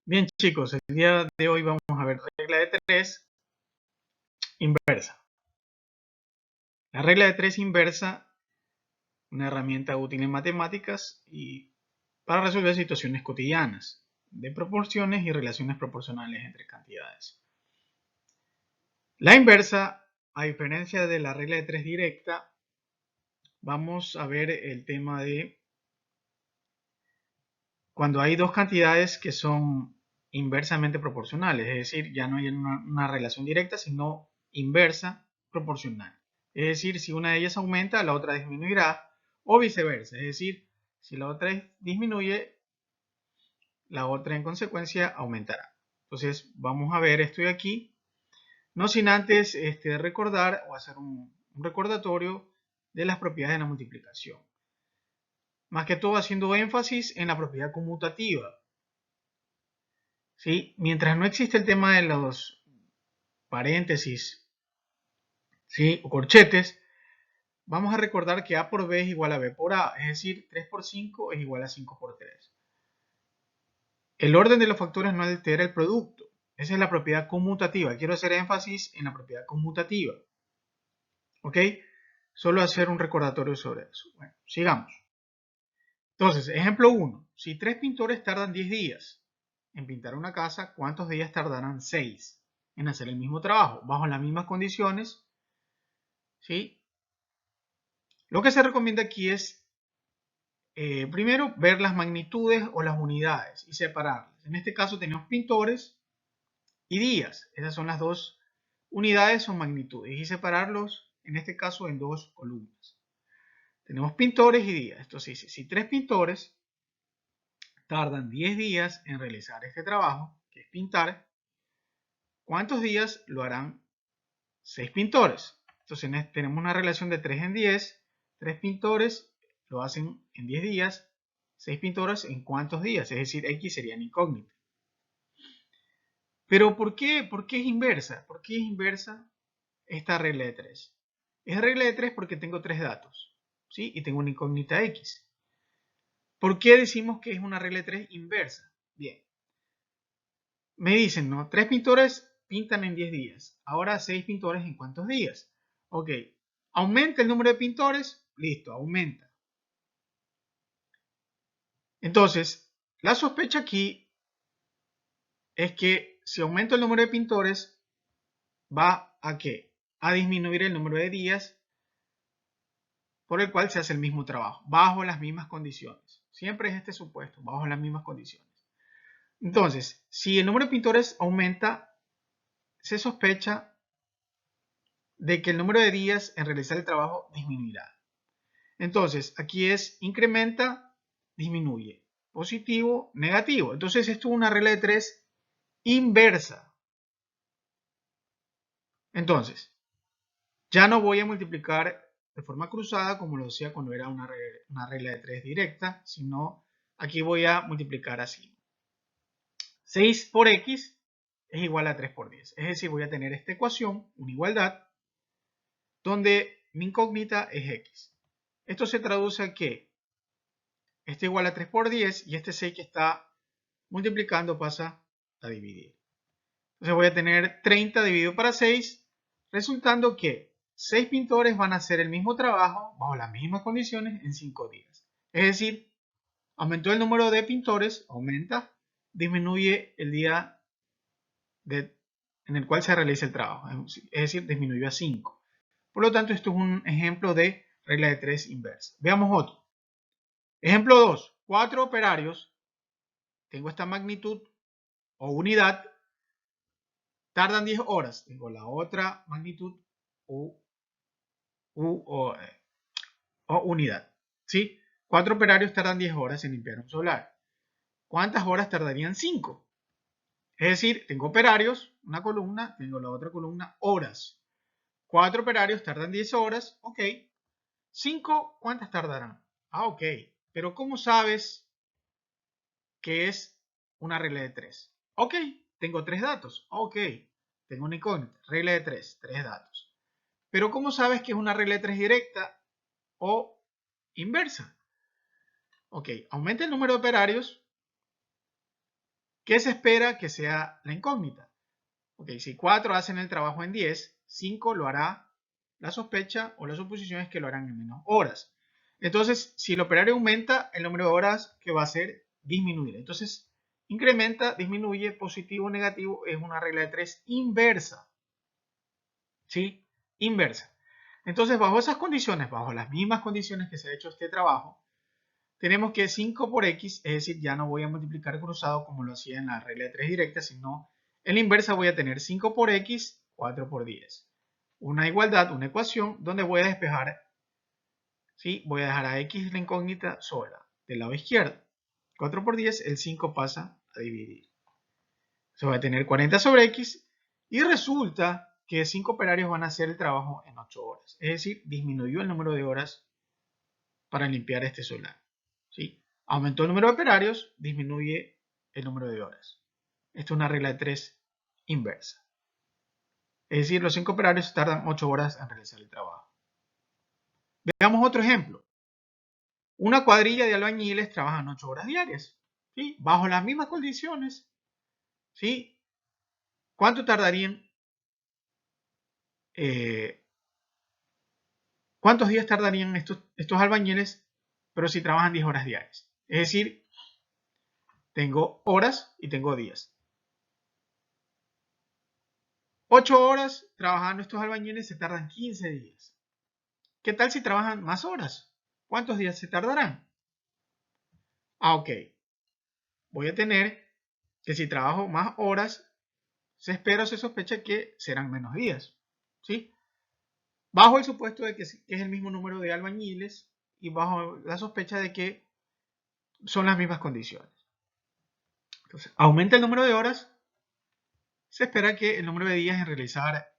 Bien, chicos, el día de hoy vamos a ver regla de 3 inversa. La regla de 3 inversa, una herramienta útil en matemáticas y para resolver situaciones cotidianas de proporciones y relaciones proporcionales entre cantidades. La inversa, a diferencia de la regla de 3 directa, vamos a ver el tema de cuando hay dos cantidades que son inversamente proporcionales, es decir, ya no hay una relación directa, sino inversa proporcional. Es decir, si una de ellas aumenta, la otra disminuirá, o viceversa. Es decir, si la otra disminuye, la otra en consecuencia aumentará. Entonces, vamos a ver esto de aquí, no sin antes recordar o hacer un recordatorio de las propiedades de la multiplicación. Más que todo haciendo énfasis en la propiedad conmutativa. ¿Sí? Mientras no existe el tema de los paréntesis, ¿sí? O corchetes, vamos a recordar que A por B es igual a B por A, es decir, 3 por 5 es igual a 5 por 3. El orden de los factores no altera el producto. Esa es la propiedad conmutativa. Quiero hacer énfasis en la propiedad conmutativa. ¿Ok? Solo hacer un recordatorio sobre eso. Bueno, sigamos. Entonces, ejemplo 1. Si 3 pintores tardan 10 días en pintar una casa, ¿cuántos días tardarán 6 en hacer el mismo trabajo? Bajo las mismas condiciones, ¿sí? Lo que se recomienda aquí es, primero, ver las magnitudes o las unidades y separarlas. En este caso tenemos pintores y días. Esas son las dos unidades o magnitudes. Y separarlos, en este caso, en dos columnas. Tenemos pintores y días. Entonces, si 3 pintores tardan 10 días en realizar este trabajo, que es pintar, ¿cuántos días lo harán 6 pintores? Entonces tenemos una relación de 3 en 10. 3 pintores lo hacen en 10 días. 6 pintores en cuántos días, es decir, X sería incógnita. Pero ¿por qué es inversa? ¿Por qué es inversa esta regla de 3? Es regla de 3 porque tengo 3 datos, ¿sí? Y tengo una incógnita X. ¿Por qué decimos que es una regla de 3 inversa? Bien, me dicen, ¿no? 3 pintores pintan en 10 días. Ahora 6 pintores en cuántos días. Ok, aumenta el número de pintores, listo, aumenta. Entonces, la sospecha aquí es que si aumento el número de pintores, va a ¿qué? A disminuir el número de días por el cual se hace el mismo trabajo, bajo las mismas condiciones. Siempre es este supuesto, bajo las mismas condiciones. Entonces, si el número de pintores aumenta, se sospecha de que el número de días en realizar el trabajo disminuirá. Entonces, aquí es incrementa, disminuye. Positivo, negativo. Entonces, esto es una regla de 3 inversa. Entonces, ya no voy a multiplicar de forma cruzada como lo hacía cuando era una regla de 3 directa, sino aquí voy a multiplicar así. 6 por X es igual a 3 por 10. Es decir, voy a tener esta ecuación, una igualdad, donde mi incógnita es X. Esto se traduce a que este igual a 3 por 10 y este 6 que está multiplicando pasa a dividir. Entonces voy a tener 30 dividido para 6, resultando que 6 pintores van a hacer el mismo trabajo bajo las mismas condiciones en 5 días. Es decir, aumentó el número de pintores, aumenta, disminuye el día en el cual se realiza el trabajo, es decir, disminuyó a 5. Por lo tanto, esto es un ejemplo de regla de 3 inversa. Veamos otro. Ejemplo 2. 4 operarios, tengo esta magnitud o unidad, tardan 10 horas. Tengo la otra magnitud o unidad. ¿Sí? 4 operarios tardan 10 horas en limpiar un solar. ¿Cuántas horas tardarían 5? Es decir, tengo operarios, una columna, tengo la otra columna, horas. 4 operarios tardan 10 horas, ok. 5, ¿cuántas tardarán? Ah, ok. Pero ¿cómo sabes que es una regla de 3? Ok, tengo 3 datos. Ok, tengo una incógnita. Regla de 3, 3 datos. Pero ¿cómo sabes que es una regla de 3 directa o inversa? Ok, aumenta el número de operarios, ¿Qué se espera que sea la incógnita? Ok, si 4 hacen el trabajo en 10, 5 lo hará, la sospecha o la suposición es que lo harán en menos horas. Entonces, si el operario aumenta, el número de horas que va a hacer disminuir. Entonces, incrementa, disminuye, positivo o negativo, es una regla de 3 inversa. ¿Sí? Inversa. Entonces, bajo esas condiciones, bajo las mismas condiciones que se ha hecho este trabajo, tenemos que 5 por x, es decir, ya no voy a multiplicar cruzado como lo hacía en la regla de 3 directa, sino en la inversa voy a tener 5 por x, 4 por 10. Una igualdad, una ecuación donde voy a despejar, ¿sí? Voy a dejar a x la incógnita sola, del lado izquierdo. 4 por 10, el 5 pasa a dividir. Se va a tener 40 sobre x y resulta que 5 operarios van a hacer el trabajo en 8 horas. Es decir, disminuyó el número de horas para limpiar este solar. ¿Sí? Aumentó el número de operarios, disminuye el número de horas. Esto es una regla de 3 inversa. Es decir, los 5 operarios tardan 8 horas en realizar el trabajo. Veamos otro ejemplo. Una cuadrilla de albañiles trabajan 8 horas diarias. ¿Sí? Bajo las mismas condiciones. ¿Sí? ¿Cuánto tardarían? ¿Cuántos días tardarían estos albañiles, pero si trabajan 10 horas diarias? Es decir, tengo horas y tengo días. 8 horas trabajando estos albañiles se tardan 15 días. ¿Qué tal si trabajan más horas? ¿Cuántos días se tardarán? Ok. Voy a tener que si trabajo más horas, se espera o se sospecha que serán menos días. ¿Sí? Bajo el supuesto de que es el mismo número de albañiles y bajo la sospecha de que son las mismas condiciones. Entonces, aumenta el número de horas, se espera que el número de días en realizar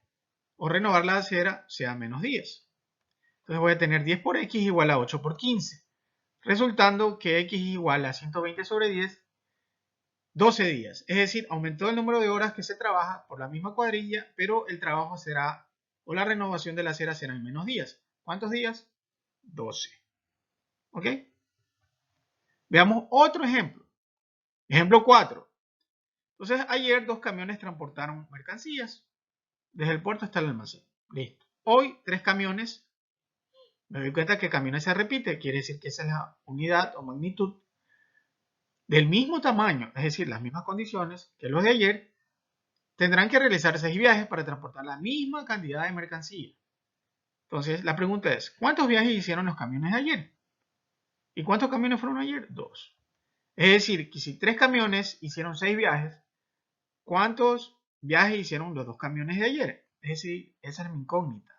o renovar la acera sea menos días. Entonces voy a tener 10 por x igual a 8 por 15, resultando que x es igual a 120 sobre 10, 12 días. Es decir, aumentó el número de horas que se trabaja por la misma cuadrilla, pero el trabajo será, o la renovación de la acera será en menos días. ¿Cuántos días? 12. ¿Ok? Veamos otro ejemplo. Ejemplo 4. Entonces, ayer 2 camiones transportaron mercancías desde el puerto hasta el almacén. Listo. Hoy 3 camiones. Me doy cuenta que camiones se repite. Quiere decir que esa es la unidad o magnitud del mismo tamaño, es decir, las mismas condiciones que los de ayer. Tendrán que realizar 6 viajes para transportar la misma cantidad de mercancía. Entonces, la pregunta es, ¿cuántos viajes hicieron los camiones de ayer? ¿Y cuántos camiones fueron ayer? 2. Es decir, que si 3 camiones hicieron 6 viajes, ¿cuántos viajes hicieron los 2 camiones de ayer? Es decir, esa es mi incógnita.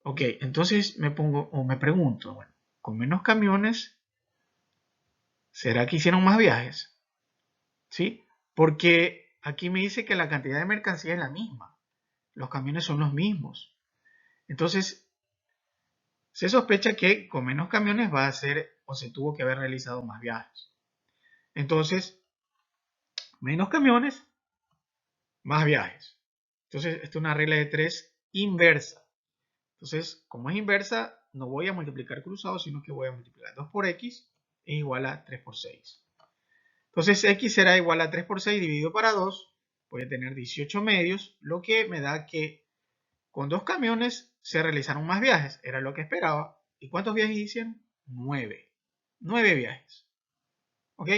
Ok, entonces me pongo o me pregunto, bueno, con menos camiones, ¿será que hicieron más viajes? ¿Sí? Porque aquí me dice que la cantidad de mercancía es la misma. Los camiones son los mismos. Entonces, se sospecha que con menos camiones va a ser o se tuvo que haber realizado más viajes. Entonces, menos camiones, más viajes. Entonces, esta es una regla de 3 inversa. Entonces, como es inversa, no voy a multiplicar cruzado, sino que voy a multiplicar 2 por x es igual a 3 por 6. Entonces, x será igual a 3 por 6 dividido para 2. Voy a tener 18 medios, lo que me da que con 2 camiones se realizaron más viajes. Era lo que esperaba. ¿Y cuántos viajes hicieron? 9. 9 viajes. ¿Ok?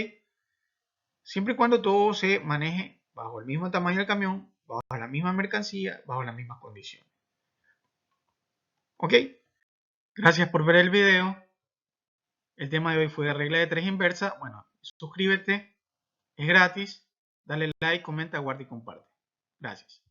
Siempre y cuando todo se maneje bajo el mismo tamaño del camión, bajo la misma mercancía, bajo las mismas condiciones. ¿Ok? Gracias por ver el video. El tema de hoy fue regla de 3 inversa. Bueno, suscríbete, es gratis. Dale like, comenta, guarda y comparte. Gracias.